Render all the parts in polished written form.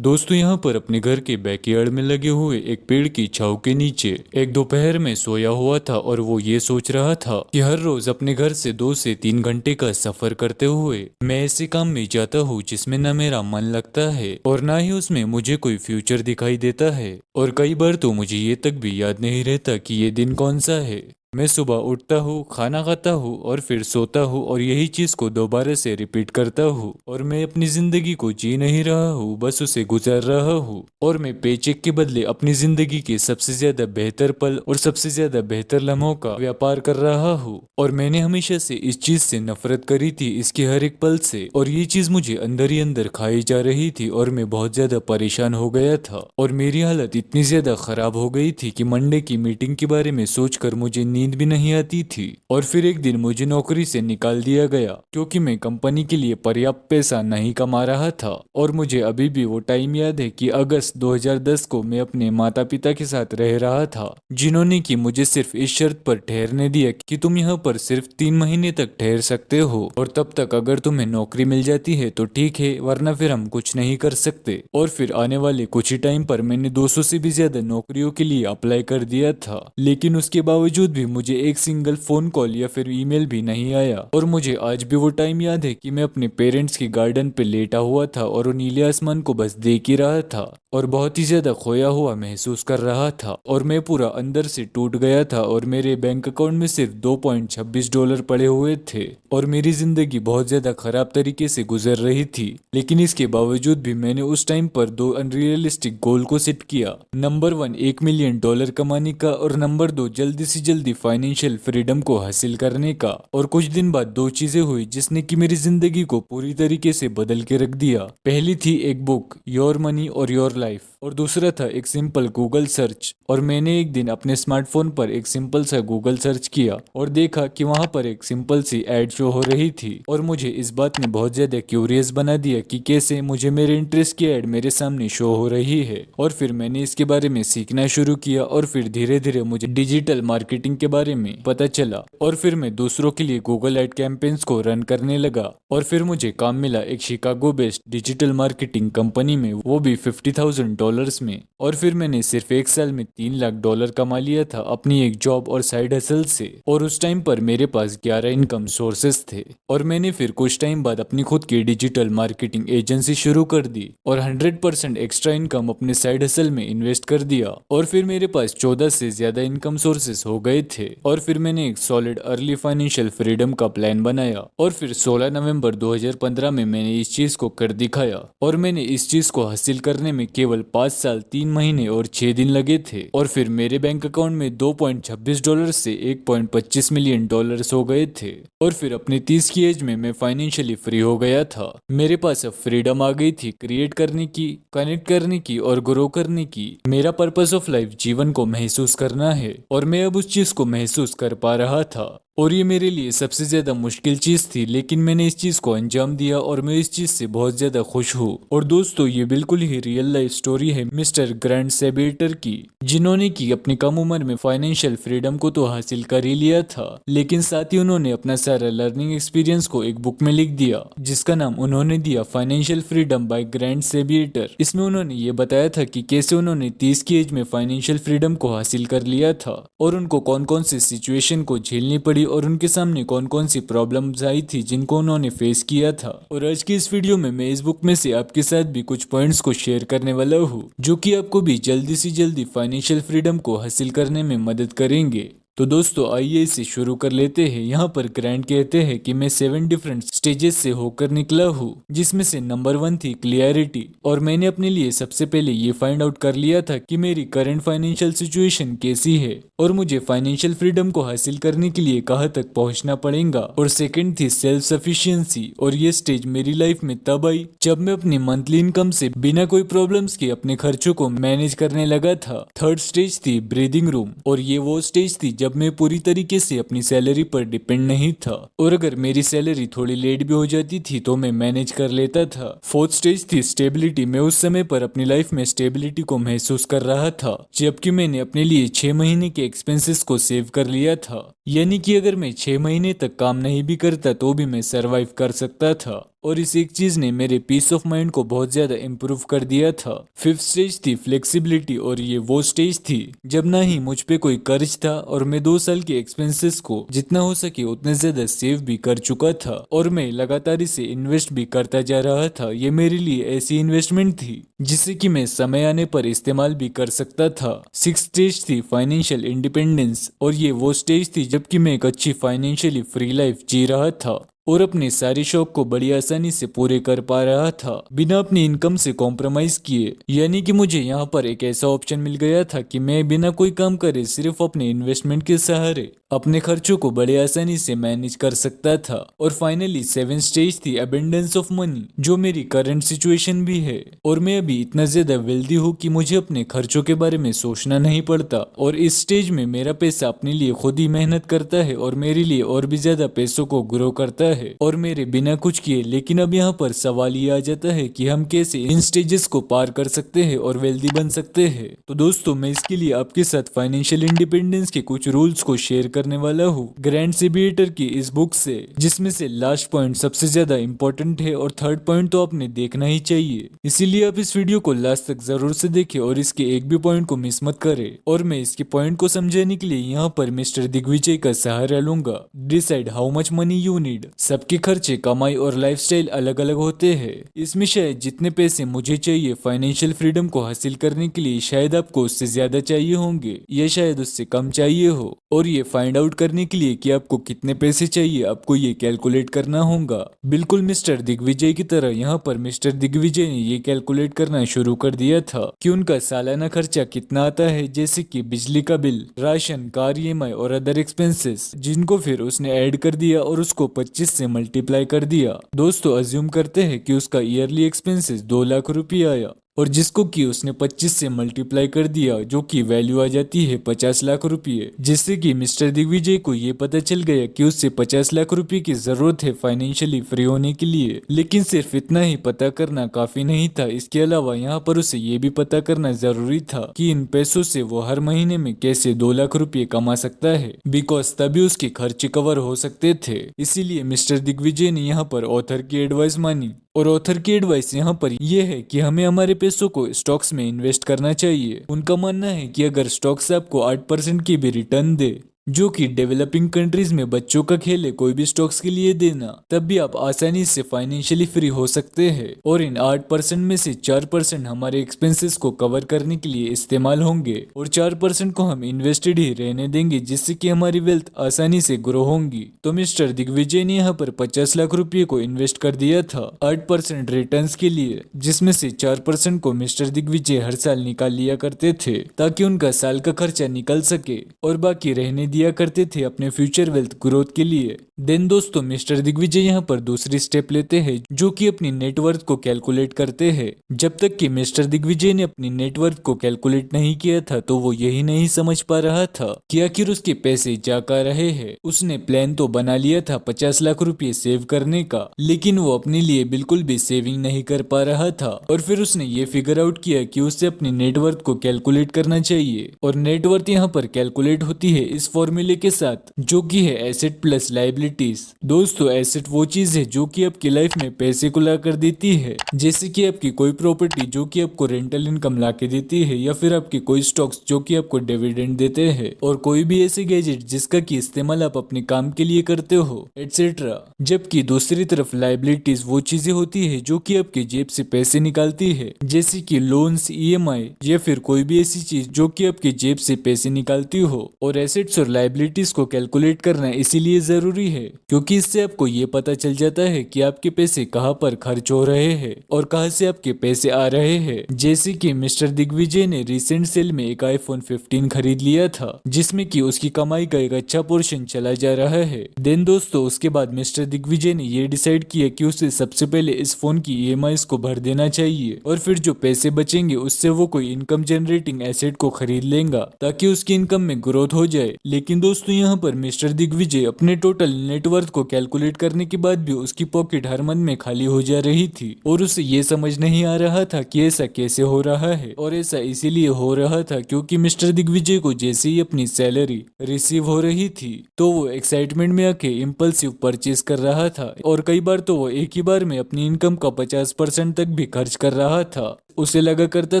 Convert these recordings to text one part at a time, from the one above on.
दोस्तों यहाँ पर अपने घर के बैकयार्ड में लगे हुए एक पेड़ की छांव के नीचे एक दोपहर में सोया हुआ था और वो ये सोच रहा था कि हर रोज अपने घर से 2 से 3 घंटे का सफर करते हुए मैं ऐसे काम में जाता हूँ जिसमें न मेरा मन लगता है और ना ही उसमें मुझे कोई फ्यूचर दिखाई देता है। और कई बार तो मुझे ये तक भी याद नहीं रहता कि ये दिन कौन सा है। मैं सुबह उठता हूँ, खाना खाता हूँ और फिर सोता हूँ और यही चीज को दोबारा से रिपीट करता हूँ और मैं अपनी जिंदगी को जी नहीं रहा हूँ, बस उसे गुजार रहा हूँ। और मैं पेचेक के बदले अपनी जिंदगी के सबसे ज्यादा बेहतर पल और सबसे ज्यादा बेहतर लम्हों का व्यापार कर रहा हूँ। और मैंने हमेशा से इस चीज से नफरत करी थी, इसके हर एक पल से, और ये चीज मुझे अंदर ही अंदर खाई जा रही थी और मैं बहुत ज्यादा परेशान हो गया था और मेरी हालत इतनी ज्यादा खराब हो गई थी कि मंडे की मीटिंग के बारे में सोचकर मुझे नींद भी नहीं आती थी। और फिर एक दिन मुझे नौकरी से निकाल दिया गया क्योंकि मैं कंपनी के लिए पर्याप्त पैसा नहीं कमा रहा था। और मुझे अभी भी वो टाइम याद है कि अगस्त 2010 को मैं अपने माता पिता के साथ रह रहा था, जिन्होंने कि मुझे सिर्फ इस शर्त पर ठहरने दिया कि तुम यहाँ पर सिर्फ 3 महीने तक ठहर सकते हो और तब तक अगर तुम्हें नौकरी मिल जाती है तो ठीक है, वरना फिर हम कुछ नहीं कर सकते। और फिर आने वाले कुछ ही टाइम पर मैंने 200 से भी ज्यादा नौकरियों के लिए अप्लाई कर दिया था, लेकिन उसके बावजूद भी मुझे एक सिंगल फोन कॉल या फिर ईमेल भी नहीं आया। और मुझे आज भी वो टाइम याद है कि मैं अपने पेरेंट्स के गार्डन पे लेटा हुआ था और वो नीले आसमान को बस देख ही रहा था और बहुत ही ज्यादा खोया हुआ महसूस कर रहा था और मैं पूरा अंदर से टूट गया था और मेरे बैंक अकाउंट में सिर्फ $2.26 पड़े हुए थे और मेरी जिंदगी बहुत ज्यादा खराब तरीके से गुजर रही थी। लेकिन इसके बावजूद भी मैंने उस टाइम पर 2 अनरियलिस्टिक गोल को सेट किया। नंबर 1 $1 मिलियन कमाने का और नंबर 2 जल्दी से जल्दी फाइनेंशियल फ्रीडम को हासिल करने का। और कुछ दिन बाद 2 चीजें हुई जिसने की मेरी जिंदगी को पूरी तरीके से बदल के रख दिया। पहली थी एक बुक योर मनी और योर लाइफ और दूसरा था एक सिंपल गूगल सर्च। और मैंने एक दिन अपने स्मार्टफोन पर एक सिंपल सा गूगल सर्च किया और देखा कि वहां पर एक सिंपल सी एड शो हो रही थी और मुझे इस बात ने बहुत ज्यादा क्यूरियस बना दिया कि कैसे मुझे मेरे इंटरेस्ट की एड मेरे सामने शो हो रही है। और फिर मैंने इसके बारे में सीखना शुरू किया और फिर धीरे धीरे मुझे डिजिटल मार्केटिंग के बारे में पता चला और फिर मैं दूसरों के लिए गूगल एड कैंपेन्स को रन करने लगा। और फिर मुझे काम मिला एक Chicago based digital marketing company में, वो भी $50,000 में। और फिर मैंने सिर्फ एक साल में $3 लाख कमा लिया था अपनी एक जॉब और साइड हसल से। और उस टाइम पर मेरे पास 11 इनकम सोर्सेस थे और मैंने फिर कुछ टाइम बाद अपनी खुद की डिजिटल मार्केटिंग एजेंसी शुरू कर दी और 100% एक्स्ट्रा इनकम अपने साइड हसल में इन्वेस्ट कर दिया। और फिर मेरे पास 14 से ज्यादा इनकम सोर्सेस हो गए थे और फिर मैंने एक सॉलिड अर्ली फाइनेंशियल फ्रीडम का प्लान बनाया। और फिर 16 नवंबर 2015 में मैंने इस चीज को कर दिखाया और मैंने इस चीज को हासिल करने में केवल 5 साल 3 महीने और 6 दिन लगे थे। और फिर मेरे बैंक अकाउंट में $2.26 से $1.25 मिलियन हो गए थे। और फिर अपने 30 की एज में मैं फाइनेंशियली फ्री हो गया था। मेरे पास अब फ्रीडम आ गई थी क्रिएट करने की, कनेक्ट करने की और ग्रो करने की। मेरा पर्पस ऑफ लाइफ जीवन को महसूस करना है और मैं अब उस चीज को महसूस कर पा रहा था। और ये मेरे लिए सबसे ज्यादा मुश्किल चीज थी, लेकिन मैंने इस चीज को अंजाम दिया और मैं इस चीज से बहुत ज्यादा खुश हूँ। और दोस्तों ये बिल्कुल ही रियल लाइफ स्टोरी है मिस्टर ग्रैंड सेबेटर की, जिन्होंने की अपनी कम उम्र में फाइनेंशियल फ्रीडम को तो हासिल कर ही लिया था, लेकिन साथ ही उन्होंने अपना सारा लर्निंग एक्सपीरियंस को एक बुक में लिख दिया जिसका नाम उन्होंने दिया फाइनेंशियल फ्रीडम बाय ग्रैंड सेबेटर। इसमें उन्होंने ये बताया था कि कैसे उन्होंने 30 की एज में फाइनेंशियल फ्रीडम को हासिल कर लिया था और उनको कौन कौन सी सिचुएशन को झेलनी पड़ी और उनके सामने कौन कौन सी प्रॉब्लम्स आई थी जिनको उन्होंने फेस किया था। और आज की इस वीडियो में मैं इस बुक में से आपके साथ भी कुछ पॉइंट्स को शेयर करने वाला हूँ जो कि आपको भी जल्दी से जल्दी फाइनेंशियल फ्रीडम को हासिल करने में मदद करेंगे। तो दोस्तों आइए इसे शुरू कर लेते हैं। यहाँ पर ग्रैंड कहते हैं कि मैं 7 डिफरेंट स्टेजेस से होकर निकला हूँ, जिसमें से नंबर 1 थी क्लियरिटी। और मैंने अपने लिए सबसे पहले ये फाइंड आउट कर लिया था कि मेरी करंट फाइनेंशियल सिचुएशन कैसी है और मुझे फाइनेंशियल फ्रीडम को हासिल करने के लिए कहाँ तक पहुँचना पड़ेगा। और सेकेंड थी सेल्फ सफिशियंसी, और ये स्टेज मेरी लाइफ में तब आई जब मैं अपनी मंथली इनकम से बिना कोई प्रॉब्लम्स के अपने खर्चों को मैनेज करने लगा था। थर्ड स्टेज थी ब्रीदिंग रूम, और ये वो स्टेज थी जब मैं पूरी तरीके से अपनी सैलरी पर डिपेंड नहीं था और अगर मेरी सैलरी थोड़ी लेट भी हो जाती थी तो मैं मैनेज कर लेता था। फोर्थ स्टेज थी स्टेबिलिटी। मैं उस समय पर अपनी लाइफ में स्टेबिलिटी को महसूस कर रहा था, जबकि मैंने अपने लिए 6 महीने के एक्सपेंसेस को सेव कर लिया था, यानी कि अगर मैं 6 महीने तक काम नहीं भी करता तो भी मैं सरवाइव कर सकता था। और इस एक चीज ने मेरे पीस ऑफ माइंड को बहुत ज्यादा इम्प्रूव कर दिया था। फिफ्थ स्टेज थी फ्लेक्सिबिलिटी, और ये वो स्टेज थी जब ना ही मुझ पे कोई कर्ज था और मैं 2 साल के एक्सपेंसेस को जितना हो सके उतने ज्यादा सेव भी कर चुका था, और मैं लगातार इसे इन्वेस्ट भी करता जा रहा था। ये मेरे लिए ऐसी इन्वेस्टमेंट थी जिसे कि मैं समय आने पर इस्तेमाल भी कर सकता था। सिक्स स्टेज थी फाइनेंशियल इंडिपेंडेंस, और ये वो स्टेज थी जबकि मैं एक अच्छी फाइनेंशियली फ्री लाइफ जी रहा था और अपने सारे शौक को बड़ी आसानी से पूरे कर पा रहा था बिना अपनी इनकम से कॉम्प्रोमाइज किए। यानी कि मुझे यहाँ पर एक ऐसा ऑप्शन मिल गया था कि मैं बिना कोई काम करे सिर्फ अपने इन्वेस्टमेंट के सहारे अपने खर्चों को बड़े आसानी से मैनेज कर सकता था। और फाइनली सेवन स्टेज थी अबेंडेंस ऑफ मनी, जो मेरी करंट सिचुएशन भी है, और मैं अभी इतना ज्यादा वेल्दी हूँ कि मुझे अपने खर्चों के बारे में सोचना नहीं पड़ता। और इस स्टेज में मेरा पैसा अपने लिए खुद ही मेहनत करता है और मेरे लिए और भी ज्यादा पैसों को ग्रो करता है और मेरे बिना कुछ किए। लेकिन अब यहाँ पर सवाल ये आ जाता है कि हम कैसे इन स्टेजेस को पार कर सकते हैं और वेल्दी बन सकते हैं। तो दोस्तों, मैं इसके लिए आपके साथ फाइनेंशियल इंडिपेंडेंस के कुछ रूल्स को शेयर करने वाला हूँ ग्रैंड सेबिएटर की इस बुक से, जिसमें से लास्ट पॉइंट सबसे ज्यादा इंपॉर्टेंट है और थर्ड पॉइंट तो आपने देखना ही चाहिए। इसीलिए आप इस वीडियो को लास्ट तक जरूर से देखें और इसके एक भी पॉइंट को मिस मत करें। और मैं इसके पॉइंट को समझाने के लिए यहाँ पर मिस्टर दिग्विजय का सहारा लूंगा। Decide how much money you need. सबके खर्चे, कमाई और लाइफस्टाइल अलग अलग होते हैं। इसमें शायद जितने पैसे मुझे चाहिए फाइनेंशियल फ्रीडम को हासिल करने के लिए, शायद आपको उससे ज्यादा चाहिए होंगे या शायद उससे कम चाहिए हो। और ये फाइंड आउट करने के लिए कि आपको कितने पैसे चाहिए, आपको ये कैलकुलेट करना होगा। बिल्कुल मिस्टर दिग्विजय की तरह यहाँ पर मिस्टर दिग्विजय ने ये कैलकुलेट करना शुरू कर दिया था कि उनका सालाना खर्चा कितना आता है, जैसे कि बिजली का बिल, राशन, कार ईएमआई और अदर एक्सपेंसेस, जिनको फिर उसने ऐड कर दिया और उसको 25 से मल्टीप्लाई कर दिया। दोस्तों, अज्यूम करते हैं कि उसका ईयरली एक्सपेंसेस 2 लाख रुपये आया और जिसको कि उसने 25 से मल्टीप्लाई कर दिया, जो कि वैल्यू आ जाती है 50 लाख रुपये। जिससे कि मिस्टर दिग्विजय को ये पता चल गया कि उससे 50 लाख रुपए की जरूरत है फाइनेंशियली फ्री होने के लिए। लेकिन सिर्फ इतना ही पता करना काफी नहीं था, इसके अलावा यहाँ पर उसे ये भी पता करना जरूरी था कि इन पैसों से वो हर महीने में कैसे 2 लाख रुपये कमा सकता है, बिकॉज तभी उसके खर्चे कवर हो सकते थे। इसीलिए मिस्टर दिग्विजय ने यहाँ पर ऑथर की एडवाइस मानी, और ऑथर की एडवाइस यहाँ पर यह है कि हमें हमारे पैसों को स्टॉक्स में इन्वेस्ट करना चाहिए। उनका मानना है कि अगर स्टॉक्स आपको 8% की भी रिटर्न दे, जो कि डेवलपिंग कंट्रीज में बच्चों का खेल है कोई भी स्टॉक्स के लिए देना, तब भी आप आसानी से फाइनेंशियली फ्री हो सकते हैं। और इन 8% में से 4% हमारे एक्सपेंसेस को कवर करने के लिए इस्तेमाल होंगे और 4% को हम इन्वेस्टेड ही रहने देंगे, जिससे कि हमारी वेल्थ आसानी से ग्रो होंगी। तो मिस्टर दिग्विजय ने यहाँ पर 50 लाख रुपये को इन्वेस्ट कर दिया था 8% रिटर्न के लिए, जिसमें से 4% को मिस्टर दिग्विजय हर साल निकाल लिया करते थे ताकि उनका साल का खर्चा निकल सके, और बाकी रहने दिया करते थे अपने फ्यूचर वेल्थ ग्रोथ के लिए। देन दोस्तों, मिस्टर दिग्विजय यहाँ पर दूसरी स्टेप लेते हैं, जो कि अपनी नेटवर्थ को कैलकुलेट करते हैं। जब तक कि मिस्टर दिग्विजय ने अपनी नेटवर्थ को कैलकुलेट नहीं किया था, तो वो यही नहीं समझ पा रहा था कि आखिर उसके पैसे जा कहाँ रहे हैं। उसने प्लान तो बना लिया था 50 लाख रुपए सेव करने का, लेकिन वो अपने लिए बिल्कुल भी सेविंग नहीं कर पा रहा था। और फिर उसने ये फिगर आउट किया कि उसे अपनी नेटवर्थ को कैलकुलेट करना चाहिए, और नेटवर्थ यहाँ पर कैलकुलेट होती है इस फॉर्मूले के साथ, जो कि है एसेट प्लस लायबिलिटीज। दोस्तों, एसेट वो चीज है जो कि आपकी लाइफ में पैसे को ला कर देती है, जैसे कि आपकी कोई प्रॉपर्टी जो कि आपको रेंटल इनकम ला के देती है, या फिर आपके कोई स्टॉक्स जो कि आपको डिविडेंड देते हैं, और कोई भी ऐसे गैजेट जिसका की इस्तेमाल आप अपने काम के लिए करते हो, एटसेट्रा। जबकि दूसरी तरफ लायबिलिटीज वो चीजें होती है जो कि आपके जेब से पैसे निकालती है, जैसे कि लोन्स, ईएमआई, या फिर कोई भी ऐसी चीज जो कि आपके जेब से पैसे निकालती हो। और एसेट्स और लायबिलिटीज को कैलकुलेट करना इसीलिए जरूरी है क्योंकि इससे आपको ये पता चल जाता है कि आपके पैसे कहाँ पर खर्च हो रहे हैं और कहाँ से आपके पैसे आ रहे हैं। जैसे कि मिस्टर दिग्विजय ने रिसेंट सेल में एक आईफोन 15 खरीद लिया था, जिसमें कि उसकी कमाई का एक अच्छा पोर्शन चला जा रहा है। देन दोस्तों, उसके बाद मिस्टर दिग्विजय ने ये डिसाइड किया कि उसे सबसे पहले इस फोन की ईएमआईज को भर देना चाहिए, और फिर जो पैसे बचेंगे उससे वो कोई इनकम जनरेटिंग एसेट को खरीद लेगा ताकि उसकी इनकम में ग्रोथ हो जाए। लेकिन दोस्तों, यहाँ पर मिस्टर दिग्विजय अपने टोटल नेटवर्थ को कैलकुलेट करने के बाद भी उसकी पॉकेट हर मंथ में खाली हो जा रही थी और उसे ये समझ नहीं आ रहा था कि ऐसा कैसे हो रहा है। और ऐसा इसीलिए हो रहा था क्योंकि मिस्टर दिग्विजय को जैसे ही अपनी सैलरी रिसीव हो रही थी तो वो एक्साइटमेंट में आके इम्पल्सिव परचेज कर रहा था और कई बार तो वो एक ही बार में अपनी इनकम का 50% तक भी खर्च कर रहा था। उसे लगा करता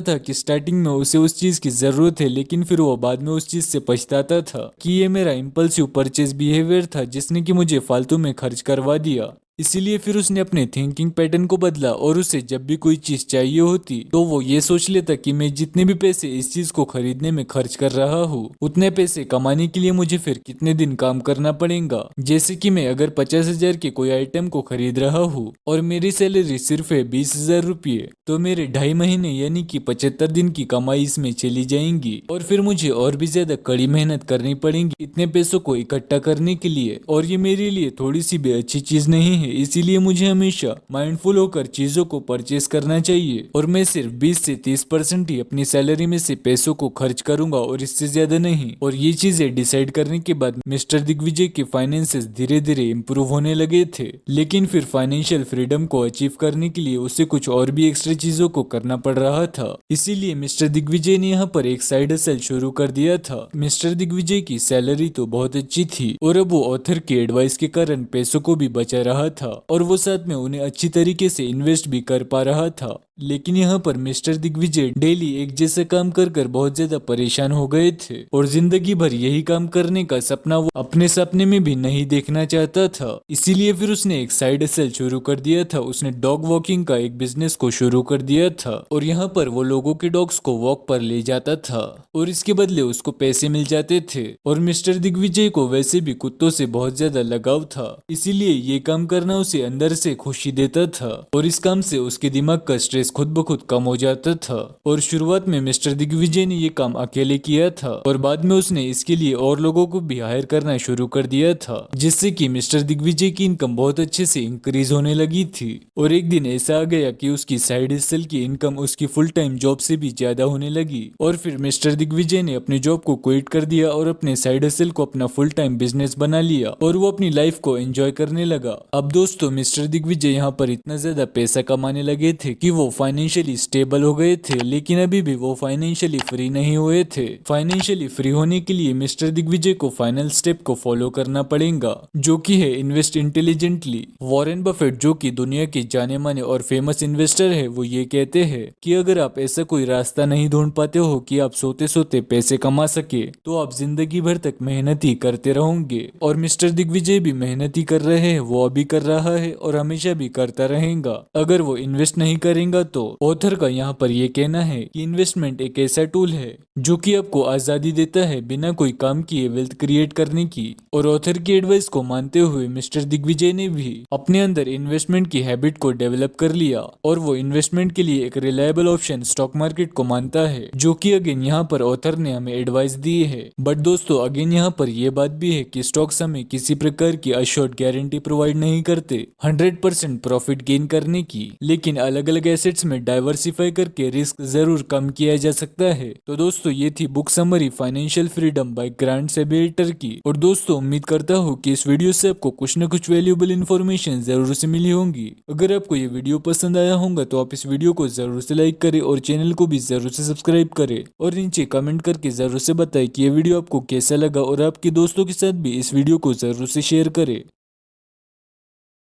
था कि स्टार्टिंग में उसे उस चीज की जरूरत है, लेकिन फिर वो बाद में उस चीज से पछताता था कि ये मेरा इम्पल्सिव परचेज बिहेवियर था जिसने कि मुझे फालतू में खर्च करवा दिया। इसीलिए फिर उसने अपने थिंकिंग पैटर्न को बदला और उसे जब भी कोई चीज चाहिए होती तो वो ये सोच लेता कि मैं जितने भी पैसे इस चीज को खरीदने में खर्च कर रहा हूँ उतने पैसे कमाने के लिए मुझे फिर कितने दिन काम करना पड़ेगा। जैसे कि मैं अगर 50,000 के कोई आइटम को खरीद रहा हूँ और मेरी सैलरी सिर्फ है 20,000 रुपये, तो मेरे 2.5 महीने यानी कि 75 दिन की कमाई इसमें चली जाएंगी और फिर मुझे और भी ज्यादा कड़ी मेहनत करनी पड़ेगी इतने पैसों को इकट्ठा करने के लिए। और ये मेरे लिए थोड़ी सी भी अच्छी चीज नहीं है, इसीलिए मुझे हमेशा माइंडफुल होकर चीजों को परचेस करना चाहिए और मैं सिर्फ 20 से 30% ही अपनी सैलरी में से पैसों को खर्च करूंगा और इससे ज्यादा नहीं। और ये चीजें डिसाइड करने के बाद मिस्टर दिग्विजय के फाइनेंसेस धीरे धीरे इम्प्रूव होने लगे थे। लेकिन फिर फाइनेंशियल फ्रीडम को अचीव करने के लिए उसे कुछ और भी एक्स्ट्रा चीजों को करना पड़ रहा था। इसीलिए मिस्टर दिग्विजय ने यहाँ पर एक साइड हसल शुरू कर दिया था। मिस्टर दिग्विजय की सैलरी तो बहुत अच्छी थी और अब वो ऑथर के एडवाइस के कारण पैसों को भी बचा रहा था और वो साथ में उन्हें अच्छी तरीके से इन्वेस्ट भी कर पा रहा था। लेकिन यहाँ पर मिस्टर दिग्विजय डेली एक जैसा काम कर कर बहुत ज्यादा परेशान हो गए थे और जिंदगी भर यही काम करने का सपना वो अपने सपने में भी नहीं देखना चाहता था। इसीलिए फिर उसने एक साइड हसल शुरू कर दिया था। उसने डॉग वॉकिंग का एक बिजनेस को शुरू कर दिया था और यहाँ पर वो लोगों के डॉग्स को वॉक पर ले जाता था और इसके बदले उसको पैसे मिल जाते थे। और मिस्टर दिग्विजय को वैसे भी कुत्तों से बहुत ज्यादा लगाव था, इसीलिए ये काम करना उसे अंदर से खुशी देता था और इस काम से उसके दिमाग का स्ट्रेस खुद ब खुद कम हो जाता था। और शुरुआत में मिस्टर दिग्विजय ने ये काम अकेले किया था और बाद में उसने इसके लिए और लोगों को भी हायर करना शुरू कर दिया था, जिससे कि मिस्टर दिग्विजय की इनकम बहुत अच्छे से इंक्रीज होने लगी थी। और एक दिन ऐसा आ गया कि उसकी साइड हसल की इनकम उसकी फुल टाइम जॉब से भी ज्यादा होने लगी और फिर मिस्टर दिग्विजय ने अपनी जॉब को क्विट कर दिया और अपने साइड हसल को अपना फुल टाइम बिजनेस बना लिया और वो अपनी लाइफ को एंजॉय करने लगा। अब दोस्तों मिस्टर दिग्विजय यहाँ पर इतना ज्यादा पैसा कमाने लगे थे कि वो फाइनेंशियली स्टेबल हो गए थे, लेकिन अभी भी वो फाइनेंशियली फ्री नहीं हुए थे। फाइनेंशियली फ्री होने के लिए मिस्टर दिग्विजय को फाइनल स्टेप को फॉलो करना पड़ेगा, जो कि है इन्वेस्ट इंटेलिजेंटली। वॉरेन बफेट जो कि दुनिया के जाने माने और फेमस इन्वेस्टर है, वो ये कहते हैं कि अगर आप ऐसा कोई रास्ता नहीं ढूंढ पाते हो कि आप सोते सोते पैसे कमा सके तो आप जिंदगी भर तक मेहनत ही करते रहोगे। और मिस्टर दिग्विजय भी मेहनत ही कर रहे हैं, वो अभी कर रहा है और हमेशा भी करता रहेगा। अगर वो इन्वेस्ट नहीं करेगा तो ऑथर का यहाँ पर यह कहना है कि इन्वेस्टमेंट एक ऐसा टूल है जो कि आपको आजादी देता है बिना कोई काम किए वेल्थ क्रिएट करने की। और ऑथर की एडवाइस को मानते हुए मिस्टर दिग्विजय ने भी अपने अंदर इन्वेस्टमेंट की हैबिट को डेवलप कर लिया और वो इन्वेस्टमेंट के लिए एक रिलायबल ऑप्शन स्टॉक मार्केट को मानता है, जो कि अगेन यहाँ पर ऑथर ने हमें एडवाइस दी है। बट दोस्तों अगेन यहाँ पर यह बात भी है कि स्टॉक्स हमें किसी प्रकार की अश्योर्ड गारंटी प्रोवाइड नहीं करते 100% प्रॉफिट गेन करने की, लेकिन अलग अलग एसेट्स में डाइवर्सिफाई करके रिस्क जरूर कम किया जा सकता है। तो दोस्तों ये थी book summary financial freedom by Grant Sabatier की। और दोस्तों उम्मीद करता हूँ कि इस वीडियो से आपको कुछ न कुछ वैल्यूएबल इन्फॉर्मेशन जरूर से मिली होंगी। अगर आपको ये वीडियो पसंद आया होगा तो आप इस वीडियो को जरूर से लाइक करें और चैनल को भी जरूर से सब्सक्राइब करें और नीचे कमेंट करके जरूर से बताएं कि ये वीडियो आपको कैसा लगा और आपके दोस्तों के साथ भी इस वीडियो को जरूर से शेयर करें।